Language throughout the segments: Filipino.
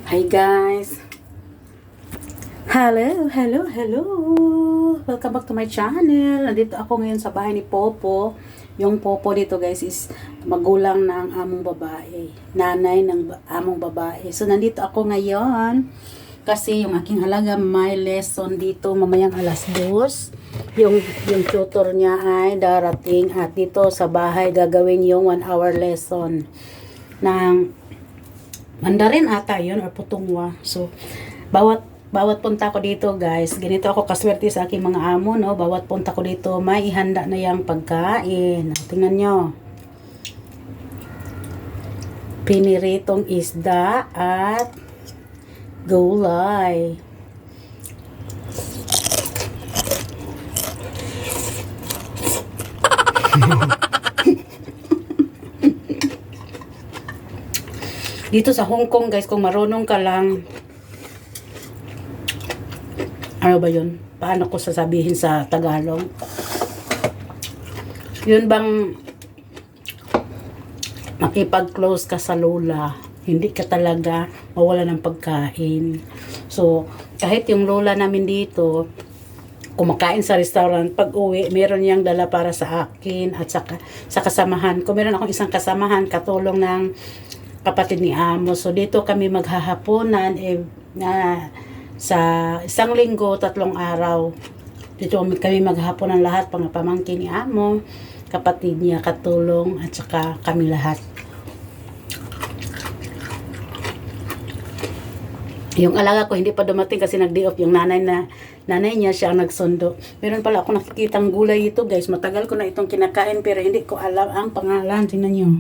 Hi guys! Hello! Welcome back to my channel. Nandito ako ngayon sa bahay ni Popo. Yung Popo dito guys is magulang ng among babae. Nanay ng among babae. So nandito ako ngayon kasi yung aking halaga may lesson dito mamayang alas 2. Yung tutor niya ay darating at dito sa bahay gagawin yung 1 hour lesson ng Mandarin ata yun or Putungwa. So, bawat punta ko dito guys, ganito ako kaswerte sa aking mga amo, no? Bawat punta ko dito, may ihanda na yung pagkain. Tingnan nyo. Piniritong isda at gulay. Dito sa Hong Kong guys, kung marunong ka lang, ano ba yun? Paano ko sasabihin sa Tagalog? Yun bang makipag-close ka sa lola, hindi ka talaga mawala ng pagkain. So, kahit yung lola namin dito, kumakain sa restaurant, pag uwi, meron niyang dala para sa akin at sa kasamahan ko. Meron akong isang kasamahan, katulong ng kapatid ni Amo. So, dito kami maghahaponan sa isang linggo, 3 araw. Dito kami maghahaponan lahat, pamangkin ni Amo, kapatid niya, katulong, at saka kami lahat. Yung alaga ko hindi pa dumating kasi nag-day off yung nanay niya, siya ang nagsundo. Meron pala ako nakikitang gulay ito guys. Matagal ko na itong kinakain pero hindi ko alam ang pangalan. Tingnan nyo.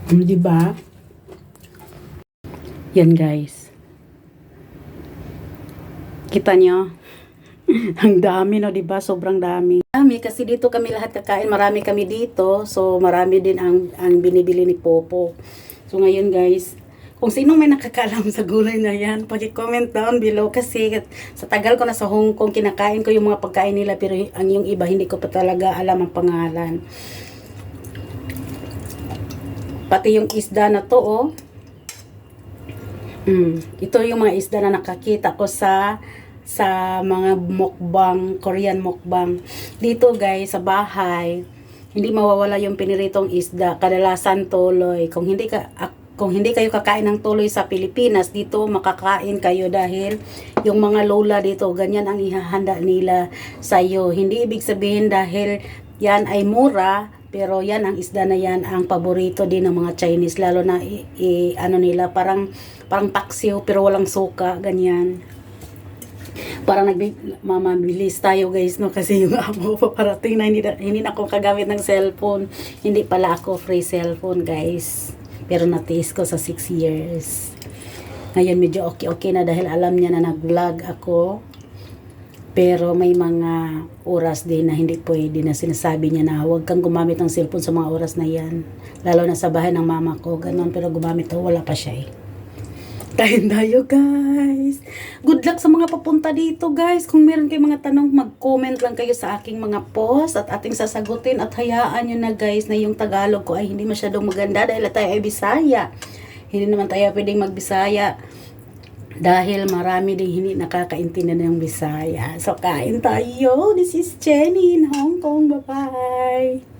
Diba? Yan guys. Kita nyo? Ang dami no, diba? Sobrang dami. Dami kasi dito kami lahat kakain. Marami kami dito. So marami din ang binibili ni Popo. So ngayon guys, kung sino may nakakaalam sa gulay na yan, pag-comment down below kasi sa tagal ko na sa Hong Kong, kinakain ko yung mga pagkain nila pero ang yung iba hindi ko pa talaga alam ang pangalan. Pati yung isda na to, oh. Ito yung mga isda na nakakita ko sa mga mukbang, Korean mukbang. Dito guys, sa bahay, hindi mawawala yung piniritong isda. Kadalasan tuloy. Kung hindi kayo kakain ng tuloy sa Pilipinas, dito makakain kayo dahil yung mga lola dito, ganyan ang ihahanda nila sa'yo. Hindi ibig sabihin dahil yan ay mura, pero yan ang isda na yan ang paborito din ng mga Chinese, lalo na ano nila, parang paksiw pero walang suka, ganyan. Parang mamabilis tayo guys, no, kasi yung amo paparating na hindi na ako kagamit ng cellphone. Hindi pala ako free cellphone guys, pero natiis ko sa 6 years. Ngayon medyo okay na dahil alam niya na nag-vlog ako. Pero may mga oras din na hindi pwede, na sinasabi niya na huwag kang gumamit ng cellphone sa mga oras na yan. Lalo na sa bahay ng mama ko, ganun. Pero gumamit ako, wala pa siya eh. Kain tayo guys. Good luck sa mga papunta dito guys. Kung meron kayong mga tanong, mag-comment lang kayo sa aking mga post at ating sasagutin. At hayaan nyo na guys na yung Tagalog ko ay hindi masyadong maganda dahil tayo ay Bisaya. Hindi naman tayo pwedeng mag-Bisaya dahil marami din hindi nakakaintindihan ng Bisaya. So, kain tayo. This is Jenny in Hong Kong. Bye-bye.